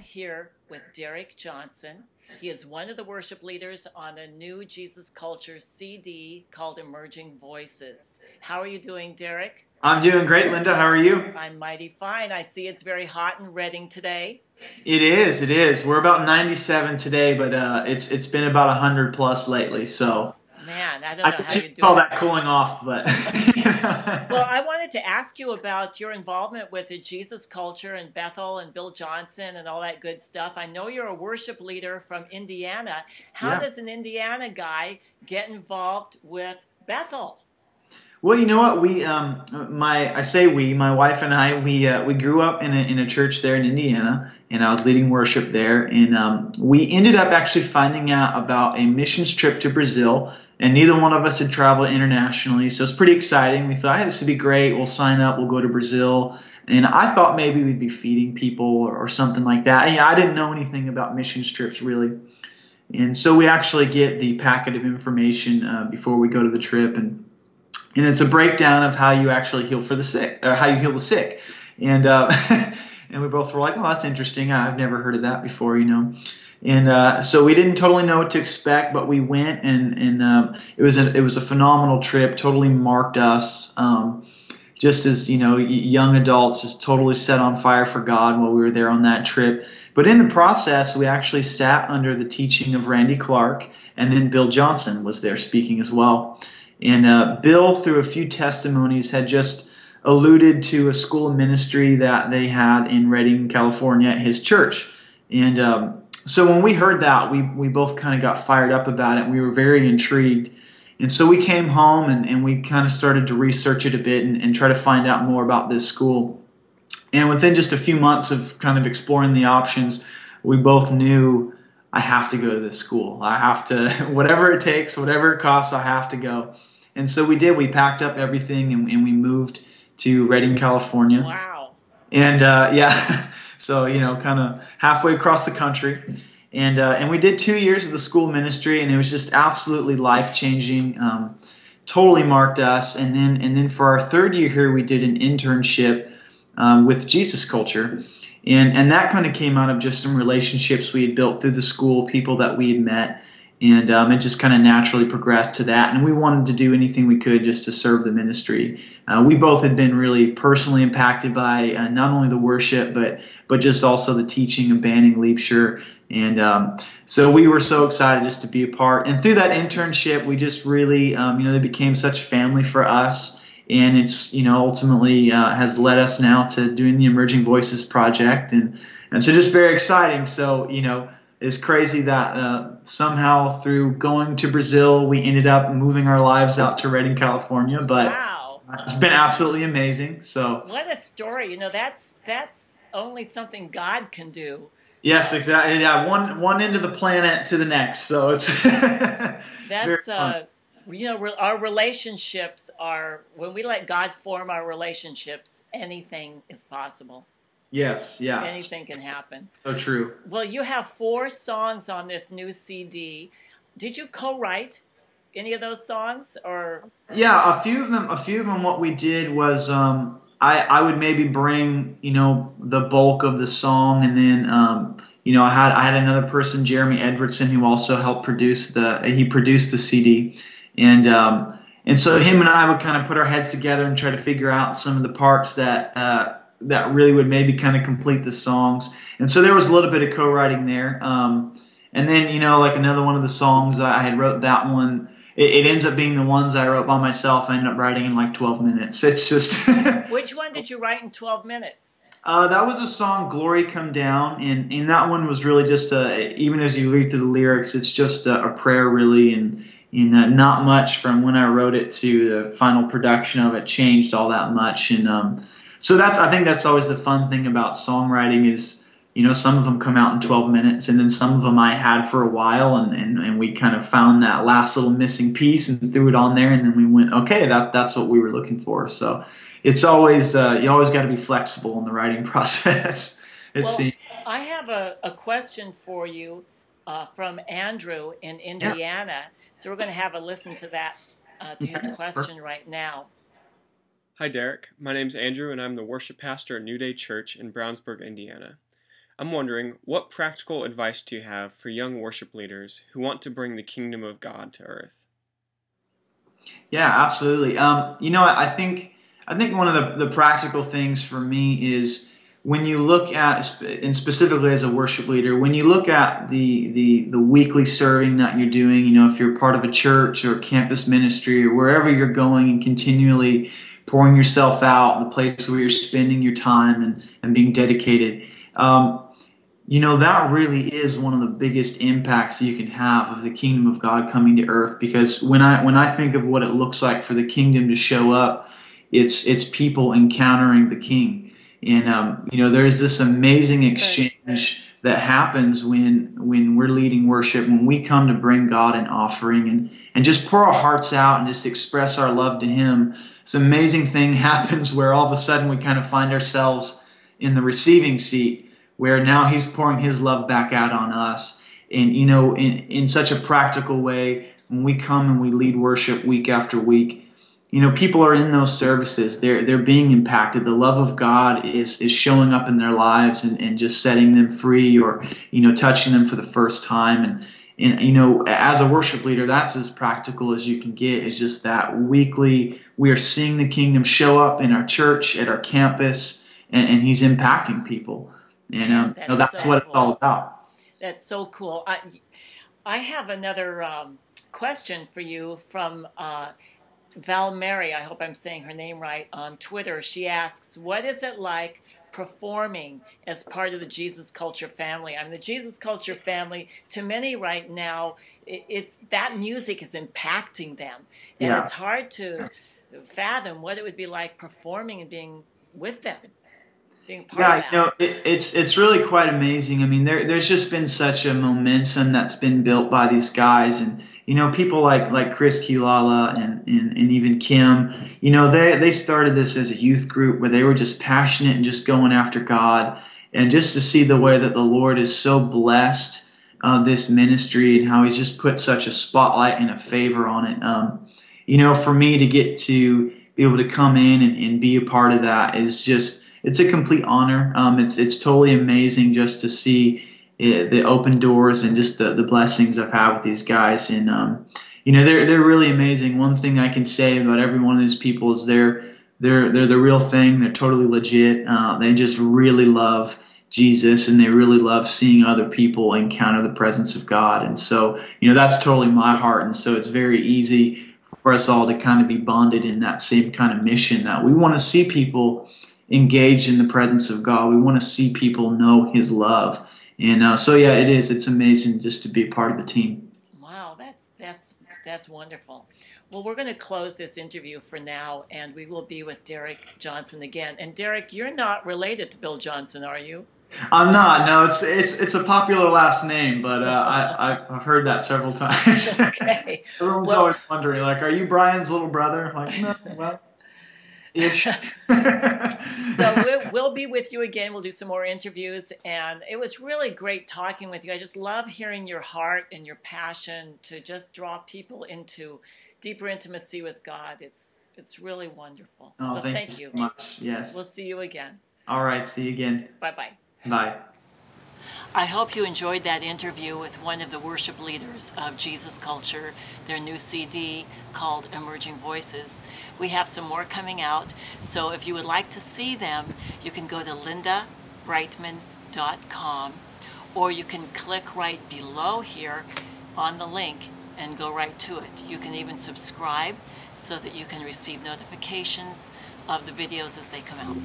Here with Derek Johnson. He is one of the worship leaders on a new Jesus Culture CD called Emerging Voices. How are you doing, Derek? I'm doing great, Linda. How are you? I'm mighty fine. I see it's very hot in Redding today. It is. It is. We're about 97 today, but it's been about 100 plus lately. So man, I don't know how you do it. Call that cooling off, but well, I wanted to ask you about your involvement with the Jesus Culture and Bethel and Bill Johnson and all that good stuff. I know you're a worship leader from Indiana. How does an Indiana guy get involved with Bethel? Well, you know what? My wife and I, we grew up in a church there in Indiana, and I was leading worship there, and we ended up actually finding out about a missions trip to Brazil. And neither one of us had traveled internationally, so it's pretty exciting. We thought, hey, this would be great. We'll sign up. We'll go to Brazil. And I thought maybe we'd be feeding people or something like that. And, I didn't know anything about missions trips, really. And so we actually get the packet of information before we go to the trip. And it's a breakdown of how you actually heal for the sick, or how you heal the sick. And, and we both were like, well, that's interesting. I've never heard of that before, you know. And so we didn't totally know what to expect, but we went, and it was a phenomenal trip. Totally marked us, just as young adults, just totally set on fire for God while we were there on that trip. But in the process, we actually sat under the teaching of Randy Clark, and then Bill Johnson was there speaking as well. And Bill, through a few testimonies, had just alluded to a school of ministry that they had in Redding, California, at his church, and so when we heard that, we both kind of got fired up about it. We were very intrigued. And so we came home and we kind of started to research it a bit and try to find out more about this school. And within just a few months of kind of exploring the options, we both knew, I have to go to this school. I have to, whatever it takes, whatever it costs, I have to go. And so we did. We packed up everything and we moved to Redding, California. Wow. And yeah. So, kind of halfway across the country. And we did 2 years of the school ministry, and it was just absolutely life-changing, totally marked us. And then for our third year here, we did an internship with Jesus Culture. And that kind of came out of just some relationships we had built through the school, people that we had met. And it just kind of naturally progressed to that. And we wanted to do anything we could just to serve the ministry. We both had been really personally impacted by not only the worship, but just also the teaching of banning Liebscher. And so we were so excited just to be a part. And through that internship, we just really, they became such family for us. And it's, ultimately has led us now to doing the Emerging Voices project. And so just very exciting. So, it's crazy that somehow through going to Brazil, we ended up moving our lives out to Redding, California. But wow. It's been absolutely amazing. So what a story! That's only something God can do. Yes, exactly. Yeah, one end of the planet to the next. So it's that's our relationships are, when we let God form our relationships, anything is possible. Yes, yeah. Anything can happen. So true. Well, you have 4 songs on this new CD. Did you co-write any of those songs, or? Yeah, a few of them. What we did was I would maybe bring the bulk of the song, and then I had another person, Jeremy Edwardson, who also helped produce the CD, and so him and I would kind of put our heads together and try to figure out some of the parts that really would maybe kind of complete the songs. And so there was a little bit of co-writing there. And then, like another one of the songs, I had wrote that one. It ends up being the ones I wrote by myself. I ended up writing in like 12 minutes. It's just... Which one did you write in 12 minutes? That was a song, Glory Come Down. And that one was really just, even as you read through the lyrics, it's just a prayer really. And not much from when I wrote it to the final production of it changed all that much. And so I think that's always the fun thing about songwriting is, some of them come out in 12 minutes, and then some of them I had for a while, and we kind of found that last little missing piece and threw it on there, and then we went, okay, that's what we were looking for. So it's always you always got to be flexible in the writing process. Well, I have a question for you from Andrew in Indiana. Yeah. So we're going to have a listen to that, to his question right now. Hi, Derek. My name's Andrew, and I'm the worship pastor at New Day Church in Brownsburg, Indiana. I'm wondering, what practical advice do you have for young worship leaders who want to bring the kingdom of God to earth? Yeah, absolutely. You know, I think one of the practical things for me is when you look at, and specifically as a worship leader, when you look at the weekly serving that you're doing, you know, if you're part of a church or campus ministry or wherever you're going and continually pouring yourself out, the place where you're spending your time and being dedicated, you know, that really is one of the biggest impacts you can have of the kingdom of God coming to earth. Because when I think of what it looks like for the kingdom to show up, it's people encountering the King. And you know, there's this amazing exchange that happens when we're leading worship, when we come to bring God an offering and just pour our hearts out and just express our love to Him. This amazing thing happens where all of a sudden we kind of find ourselves in the receiving seat, where now He's pouring His love back out on us. And you know, in such a practical way, when we come and we lead worship week after week, you know, people are in those services. They're being impacted. The love of God is showing up in their lives and just setting them free, or, you know, touching them for the first time. And you know, as a worship leader, that's as practical as you can get. It's just that weekly we are seeing the kingdom show up in our church, at our campus, and He's impacting people. And you know, that's so what it's all about. That's so cool. I have another question for you from Val Mary, I hope I'm saying her name right, on Twitter. She asks, what is it like performing as part of the Jesus Culture family? I mean, the Jesus Culture family, to many right now, it's that music is impacting them. And it's hard to fathom what it would be like performing and being with them. Being part of that. You know, it's really quite amazing. I mean, there's just been such a momentum that's been built by these guys, and you know, people like Chris Kilala and even Kim, you know, they started this as a youth group where they were just passionate and just going after God. And just to see the way that the Lord has so blessed this ministry and how He's just put such a spotlight and a favor on it. You know, for me to get to be able to come in and be a part of that is just, it's a complete honor. It's totally amazing just to see the open doors and just the blessings I've had with these guys. And you know, they're really amazing. One thing I can say about every one of these people is they're the real thing. They're totally legit. They just really love Jesus, and they really love seeing other people encounter the presence of God. And so, you know, that's totally my heart. And so it's very easy for us all to kind of be bonded in that same kind of mission, that we want to see people engage in the presence of God. We want to see people know His love. And so, yeah, it's amazing just to be a part of the team. Wow, that's wonderful. Well, we're going to close this interview for now, and we will be with Derek Johnson again. And Derek, you're not related to Bill Johnson, are you? I'm not. No, it's a popular last name, but I've heard that several times. Okay. Everyone's always wondering, like, are you Brian's little brother? I'm like, no, well, ish. So we'll be with you again. We'll do some more interviews, and it was really great talking with you. I just love hearing your heart and your passion to just draw people into deeper intimacy with God. It's really wonderful. Oh, so thank you so much. Yes. We'll see you again. All right. See you again. Bye-bye. Bye. I hope you enjoyed that interview with one of the worship leaders of Jesus Culture, their new CD called Emerging Voices. We have some more coming out, so if you would like to see them, you can go to LBreitman.com, or you can click right below here on the link and go right to it. You can even subscribe so that you can receive notifications of the videos as they come out.